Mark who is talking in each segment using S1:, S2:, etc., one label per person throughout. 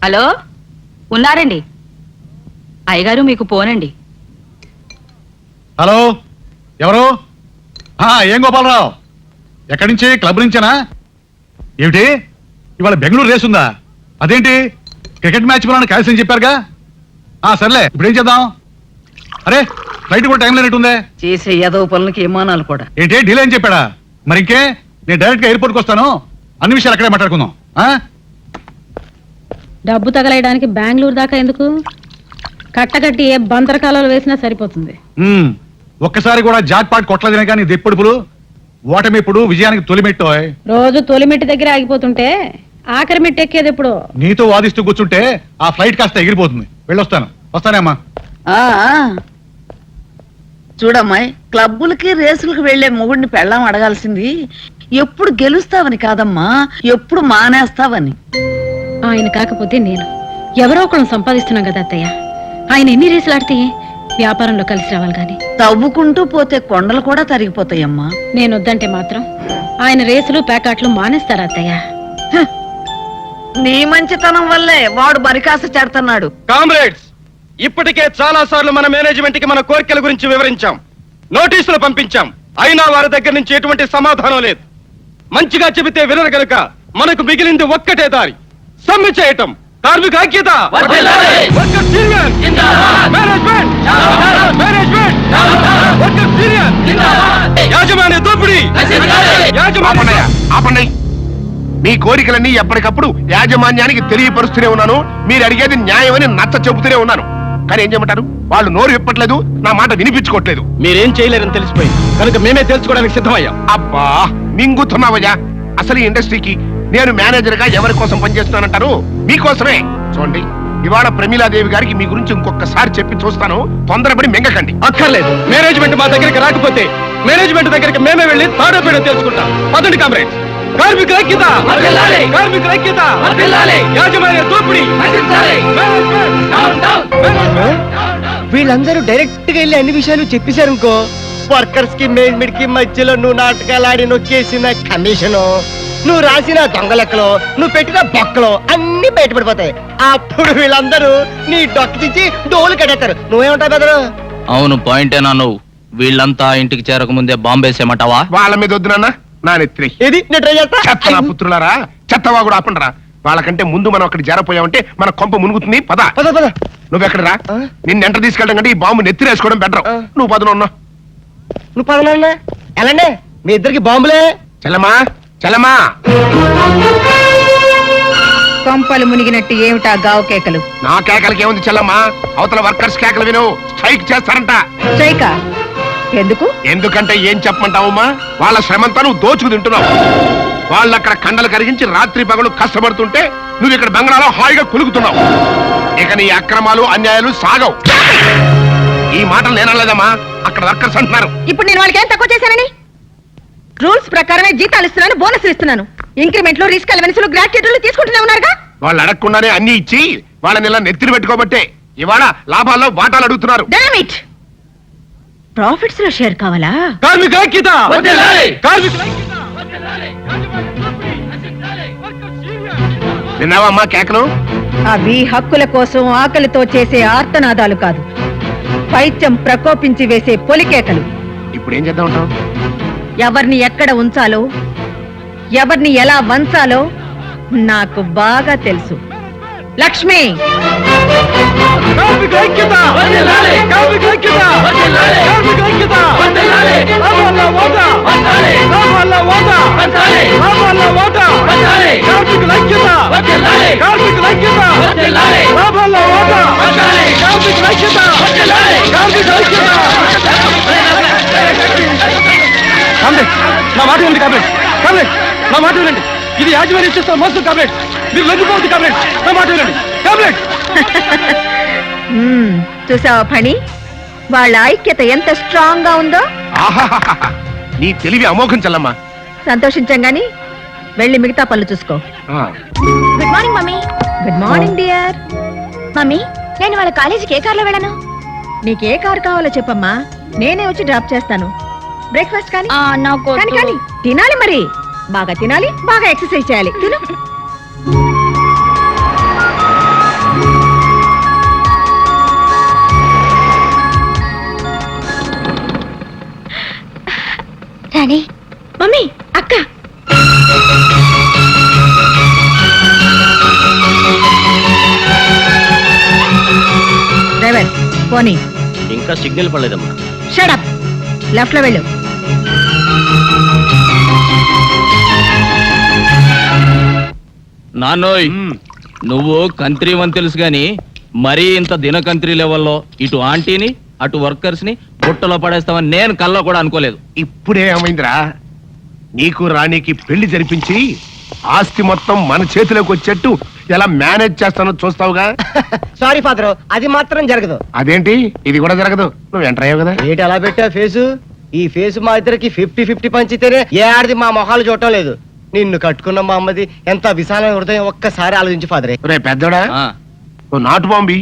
S1: Hello, ఉన్నారండి అయ్యగారు, మీకు పోనండి.
S2: హలో, ఎవరు? ఏం గోపాలరావు, ఎక్కడి నుంచి? క్లబ్ నుంచేనా? ఏమిటి ఇవాళ బెంగళూరు రేస్ ఉందా? అదేంటి క్రికెట్ మ్యాచ్ పోలని క్యాన్సిల్ అని చెప్పారుగా. సర్లే, ఇప్పుడు ఏం చేద్దాం? అరే, ఫ్లైట్ కూడా టైం లేనట్టుందే.
S1: చేసే ఏదో పనులకి విమానాలు కూడా.
S2: ఏంటి డీలే అని చెప్పాడా? మరి ఇంకే, నేను డైరెక్ట్ గా ఎయిర్పోర్ట్కి వస్తాను, అన్ని విషయాలు అక్కడే మాట్లాడుకుందాం.
S3: డబ్బు తగలేయడానికి బెంగళూరు దాకా ఎందుకు? కట్టకట్టి ఏ బందరకాలలో వేసినా సరిపోతుంది.
S2: ఒక్కసారి కూడా జాక్ పాట్ కొట్టలేదని కానీ ఇది ఎప్పుడుపులు ఓటమిప్పుడు విజయానికి తొలిమెట్టు.
S3: రోజు తొలిమెట్టి దగ్గర ఆగిపోతుంటే ఆఖరి మెట్టు ఎక్కేది ఎప్పుడు?
S2: నీతో వాదిస్తూ కూర్చుంటే ఆ ఫ్లైట్ కాస్త ఎగిరిపోతుంది. వెళ్ళొస్తాను. వస్తానేమ్మా.
S1: చూడమ్మాయి, క్లబ్బులకి రేసులకు వెళ్లే మొగుడిని పెళ్ళాం అడగాల్సింది ఎప్పుడు గెలుస్తావని కాదమ్మా, ఎప్పుడు మానేస్తావని.
S3: ఆయన కాకపోతే నేను ఎవరో ఒకళ్ళం సంపాదిస్తున్నాం కదా అత్తయ్య. ఆయన ఎన్ని రేసులు ఆడితే వ్యాపారంలో కలిసి రావాలి గాని.
S1: తవ్వుకుంటూ పోతే కొండలు కూడా తరిగిపోతాయమ్మా.
S3: నేను వద్దంటే మాత్రం ఆయన రేసులు ప్యాకాట్లు మానేస్తారా అత్తయ్య?
S1: నీ మంచితనం వల్లే వాడు బరికాస చెడుతున్నాడు.
S4: కామ్రేడ్స్, ఇప్పటికే చాలా సార్లు మన మేనేజ్మెంట్ కి మన కోరికల గురించి వివరించాం, నోటీసులు పంపించాం. అయినా వారి దగ్గర నుంచి ఎటువంటి సమాధానం లేదు. మంచిగా చెబితే వినరు గనుక మనకు మిగిలింది ఒక్కటే దారి, సమ్మె చేయటం. కార్మిక ఐక్యత, యాజమాన్య దోపిడీ.
S5: ఆపండి. మీ కోరికలన్నీ ఎప్పటికప్పుడు యాజమాన్యానికి తెలియపరుస్తూనే ఉన్నాను. మీరు అడిగేది న్యాయమని నచ్చ చెబుతూనే ఉన్నాను. కానీ ఏం చేయమంటారు? వాళ్ళు నోరు విప్పట్లేదు, నా మాట వినిపించుకోవట్లేదు.
S4: మీరేం చేయలేరని తెలిసిపోయింది కనుక మేమే తెలుసుకోవడానికి సిద్ధమయ్యాం.
S5: అబ్బా, మింగుతున్నావయ్యా. అసలు ఈ ఇండస్ట్రీకి నేను మేనేజర్ గా ఎవరి కోసం పనిచేస్తున్నానంటారు? మీకోసమే. చూడండి, ఇవాళ ప్రమీలాదేవి గారికి మీ గురించి ఇంకొకసారి చెప్పి చూస్తాను. తొందరపడి మింగకండి.
S4: అక్కర్లేదు. మేనేజ్మెంట్ మా దగ్గరికి రాకపోతే మేనేజ్మెంట్ దగ్గరికి మేమే వెళ్ళి తాడో పేడో తెలుసుకుంటాం. పదండి కామ్రేడ్స్. కార్మిక ఐక్యత, కార్మిక ఐక్యత, యాజమాన్య దోపిడీ.
S6: వీళ్ళందరూ డైరెక్ట్ గా వెళ్ళి అన్ని విషయాలు చెప్పేశారు అనుకో, వర్కర్స్ కి మేనేజ్మెంట్ కి మధ్యలో నువ్వు నాటకాలు ఆడి నొక్కేసిన కమిషను, నువ్వు రాసిన దొంగ లెక్కలు, నువ్వు పెట్టిన బొక్కలు అన్ని బయటపడిపోతాయి. అప్పుడు వీళ్ళందరూ నీ డొక్క తెచ్చి డోలు కట్టేస్తారు. నువ్వేమంటావు బెదరు?
S7: అవును, పాయింటేనా నువ్వు? వీళ్ళంతా ఇంటికి చేరక ముందే బాంబేసేమంటావా?
S5: వాళ్ళ మీద వద్దునన్నా, నా నెత్తి.
S6: ఏది నేను ట్రై చేస్తా.
S5: చెత్త నా పుత్రులారా, చెత్తవా కూడా ఆపండిరా. వాళ్ళకంటే ముందు మనం అక్కడ జారపోయామంటే మన కొంప మునుగుతుంది. పద
S6: పద పద.
S5: నువ్వెక్కడ రా? నిన్ను ఎంట తీసుకెళ్ళడం కంటే ఈ బాంబు నెత్తిరేసుకోవడం బెటర్. నువ్వు పదనున్నా.
S6: నువ్వు పదనా? ఎలాండి మీ ఇద్దరికి బాంబులే.
S5: చలమా చలమా.
S1: కొంపలు మునిగినట్టు ఏమిటా గావు కేకలు?
S5: నా కేకలకి ఏముంది చెల్లమ్మా? అవతల వర్కర్స్ కేకలు విను. స్ట్రైక్ చేస్తారంట.
S1: స్ట్రైకా? ఎందుకు?
S5: ఎందుకంటే ఏం చెప్పమంటావమ్మా? వాళ్ళ శ్రమంతా నువ్వు దోచుకు తింటున్నావు. వాళ్ళు అక్కడ కండలు కరిగించి రాత్రి పగలు కష్టపడుతుంటే నువ్వు ఇక్కడ బంగాళాలో హాయిగా కులుకుతున్నావు. ఇక నీ అక్రమాలు అన్యాయాలు సాగవు. ఈ మాటలు నేనలేదమ్మా, అక్కడ వర్కర్స్ అంటున్నారు.
S3: ఇప్పుడు నేను వాళ్ళకి ఏం తక్కువ చేశానని? రూల్స్ ప్రకారమే జీతాలు ఇస్తున్నాను, బోనస్ ఇస్తున్నాను. ఇంక్రిమెంట్లు, రిస్క్ అలవెన్సులు, గ్రాట్యుటీలు తీసుకుంటూనే ఉన్నారుగా.
S5: వాళ్ళు అడగకుండానే అన్ని ఇచ్చి వాళ్ళని ఇలా నెత్తిని పెట్టుకోబట్టే ఇవాళ లాభాల్లో వాటాలు అడుగుతున్నారు.
S3: ప్రాఫిట్స్ లో షేర్ కావాలా?
S4: కార్మిక ఐక్యత,
S5: విన్నావమ్మా కేకలు?
S1: అవి హక్కుల కోసం ఆకలితో చేసే ఆర్తనాదాలు కాదు, పైత్యం ప్రకోపించి వేసే పొలికేకలు.
S5: ఇప్పుడు ఏం చేద్దాం అంటావు?
S1: ఎవరిని ఎక్కడ ఉంచాలో, ఎవరిని ఎలా వంచాలో నాకు బాగా తెలుసు. లక్ష్మి,
S4: కార్మిక ఐక్యత, కార్మిక ఐక్యత, కార్మిక ఐక్యత, లాభాల వాటా, లాభాల వాటా, లాభాల వాటా, కార్మికుల ఐక్యత, కార్మికుల ఐక్యత, లాభాల వాటా, కార్మికుల ఐక్యత, కార్మికుల ఐక్యత. నా మాట వినండి కామ్రేడ్, కామ్రేడ్ నా మాట వినండి. ఇది యాజమాన్యం చేస్తున్న మోసం కామ్రేడ్. మీరు లొంగిపోవద్దు కామ్రేడ్, నా మాట వినండి కామ్రేడ్.
S1: చూసావా ఫణి, వాళ్ళ ఐక్యత ఎంత స్ట్రాంగ్ గా ఉందో.
S5: నీ తెలివి అమోఘం చెల్లమ్మా.
S1: సంతోషించాం గాని వెళ్ళి మిగతా పనులు చూసుకో.
S8: Good morning mummy.
S1: Good morning dear.
S8: Mummy, నేను వాళ్ళ కాలేజీకి ఏ కార్లో వెళ్ళను?
S1: నీకే కారు కావాలో చెప్పమ్మా, నేనే వచ్చి డ్రాప్ చేస్తాను. బ్రేక్ఫాస్ట్ కానీ
S8: నాకు
S1: కానీ కానీ తినాలి, మరి బాగా తినాలి, బాగా ఎక్సర్సైజ్ చేయాలి. తిను. పోనీ.
S7: ఇంకా సిగ్నల్ పడలేదమ్మా.
S1: షడప్. లెఫ్ట్ లో వెళ్ళు.
S7: నాన్నోయ్, నువ్వు కంత్రి అని తెలుసు గాని మరీ ఇంత దినకంత్రి లెవెల్లో ఇటు ఆంటీని అటు వర్కర్స్ ని బుట్టలో పడేస్తామని నేను కల్లో కూడా అనుకోలేదు.
S5: ఇప్పుడే ఏమైందిరా, నీకు రాణికి పెళ్లి జరిపించి ఆస్తి మొత్తం మన చేతిలోకి వచ్చేట్టు ఎలా మేనేజ్ చేస్తానో చూస్తావుగా.
S6: సారీ ఫాదర్, అది మాత్రం జరగదు.
S5: అదేంటి, ఇది కూడా జరగదు? నువ్వు ఎంటర్ అయ్యావు కదా.
S6: ఏంటి అలా పెట్టా ఫేసు? ఈ ఫేసు మా ఇద్దరికి 50-50 పంచితేనే ఏ ఆడిది మా మొహాలు చూడటం లేదు. నిన్ను కట్టుకున్న మా అమ్మది ఎంత విశాలమైన హృదయం, ఒక్కసారి ఆలోచించి ఫాదరే.
S5: రే పెద్దోడా,
S7: ఆ,
S5: నువ్వు నాటు బాంబి.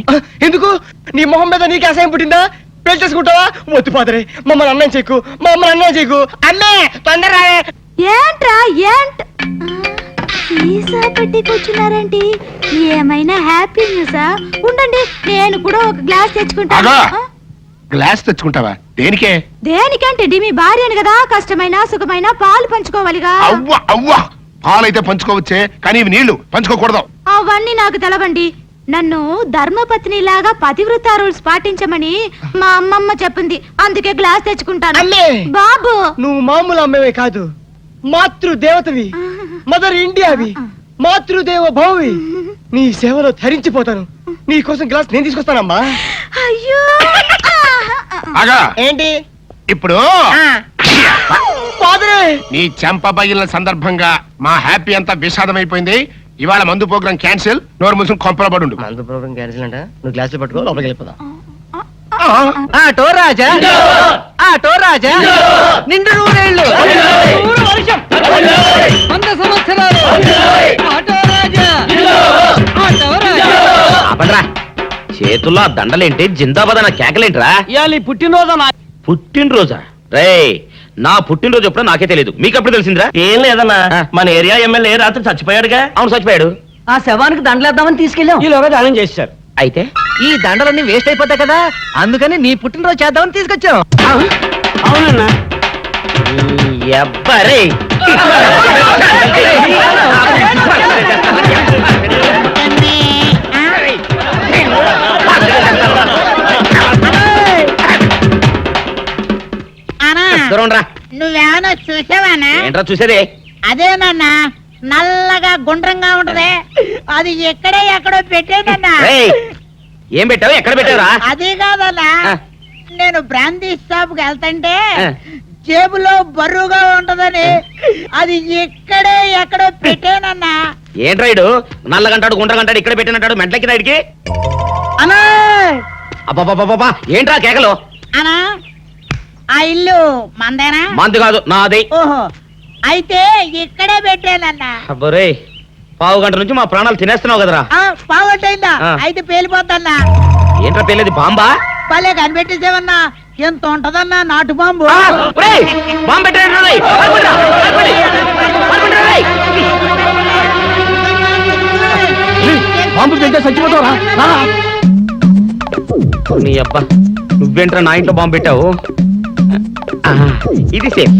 S6: ఎందుకు? నీ మొహం మీద నీకు అసహ్యం పుట్టిందా? పెళ్లి చేసుకుంటావా? వద్దు ఫాదరే, మమ్మల్ని అన్నం చేయకు, మా అమ్మని అన్నం చేయకు. అమ్మే తొందరగా.
S8: ఏంట్రా ఏంట్ సీసా పెట్టి కూర్చున్నారేంటి? ఏమైనా హ్యాపీ న్యూసా? ఉండండి, నేను కూడా ఒక గ్లాస్ తెచ్చుకుంటాను.
S5: ఆగా. గ్లాస్ తెచ్చుకుంటావా? దేనికే?
S8: దేనికంటే మీ భార్యను కదా, కష్టమైన సుఖమైన పాలు పంచుకోవాలిగా.
S5: అవ్వ అవ్వ, పాలైతే పంచుకోవచ్చే, కానీ ఇవి నీళ్లు పంచుకోకూడదు.
S8: అవన్నీ నాకు తెలవండి. నన్ను ధర్మపత్నిలాగా పతివ్రత రూల్స్ పాటించమని మా అమ్మమ్మ చెప్పింది, అందుకే గ్లాస్ తెచ్చుకుంటాను.
S6: అమ్మే,
S8: బాబు
S6: నువ్వు మామూలు అమ్మవే కాదు, మాతృ దేవతవి, మదర్ ఇండియావి, మాతృదేవ భౌవి. నీ సేవలో ధరించిపోతాను. నీ కోసం గ్లాస్ నేను తీసుకొస్తానమ్మా.
S8: అయ్యో
S5: ఆగా.
S6: ఏంటి
S5: ఇప్పుడు
S6: ఫాదరే?
S5: నీ చెంప పగిలిన సందర్భంగా మా హ్యాపీ అంతా విషాదమైపోయింది. ఇవాళ మందు ప్రోగ్రాం క్యాన్సిల్. నోరు మూసుకుని కొంపల పడుండు.
S6: మందు ప్రోగ్రాం క్యాన్సిల్ అంట. నువ్వు గ్లాసులు పట్టుకో, లోపలికి వెళ్ళిపోదాం. ఆటో రాజా, ఆటో రాజా, నిండు నూరేళ్ళు, 100 వర్షం, 100 సంవత్సరాలు, ఆటో రాజా, ఆటో రాజా.
S7: ఆపండ్రా. చేతుల్లో ఆ దండలేంటి, జిందాబాద్ అన్న కేకలేంట్రా? పుట్టినరోజా? రే, నా పుట్టినరోజు ఎప్పుడో నాకే తెలియదు, మీకు ఎప్పుడు తెలిసిందిరా?
S6: ఏం లేదన్నా,
S7: మన ఏరియా ఎమ్మెల్యే రాత్రి చచ్చిపోయాడుగా. అవును, చచ్చిపోయాడు.
S6: ఆ శవానికి దండలేద్దామని తీసుకెళ్ళాం. ఈలోగా దానం చేశారు.
S7: అయితే
S6: ఈ దండలన్నీ వేస్ట్ అయిపోతాయి కదా, అందుకని నీ పుట్టినరోజు చేద్దామని తీసుకొచ్చాం. అవునన్నా.
S7: ఎవ్వరే దూరంరా.
S9: నువ్వేమన్నా చూసావానా?
S7: ఏంట్రా చూసేదే?
S9: అదేనన్నా, నల్లగా గుండ్రంగా ఉంటదే, అది ఎక్కడే ఎక్కడో పెట్టేనన్నా.
S7: రేయ్, ఏం పెట్టావు? ఎక్కడ పెట్టావురా?
S9: అది కాదన్నా,
S7: ఆ.
S9: నేను బ్రాందీ షాప్ కి వెళ్తుంటే
S7: ఆ.
S9: జేబులో బరువుగా ఉంటదని అది ఎక్కడే ఎక్కడో పెట్టానన్నా.
S7: ఏంట్రాయుడు నల్లగంటాడు గుండ్రగంటాడు ఇక్కడ పెట్టినట్టాడు మెంట్లకి నాయుడికి?
S9: అన్నా
S7: అబ్బాబాబాబా, ఏంట్రా కేకలు?
S9: అనా, ఆ ఇల్లు మందేనా?
S7: మంది కాదు, నాది.
S9: ఓహో, అయితే ఇక్కడే పెట్టానన్నా.
S7: అబ్బరే, పావు గంట నుంచి మా ప్రాణాలు తినేస్తున్నావు కదరా.
S9: పావట్టయిందా?
S7: ఆ.
S9: అయితే పేలిపోద్దన్నా.
S7: ఏంట్రా పెళ్ళేది, బాంబా?
S9: భలే కనిపెట్టేసేవన్నా, ఎంత ఉంటదన్నా నాటు బాంబు.
S7: బాంబు పెట్టాడు.
S6: బాంబు తింటే చచ్చిపోతావరా?
S7: నీ అబ్బా, నువ్వేంట్రా నా ఇంట్లో బాంబు పెట్టావు? ఆ, ఇది సేఫ్.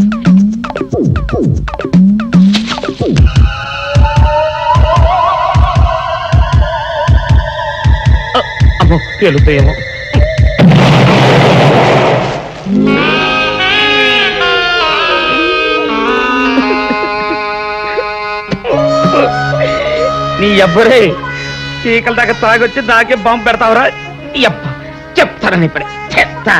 S7: అమ్మో, పేలుతాయేమో. నీ అబ్బరే, చీకల దాకా తాగొచ్చి నాకే బాంబు పెడతావురా? చెప్తారని ఇప్పుడే చెప్తా.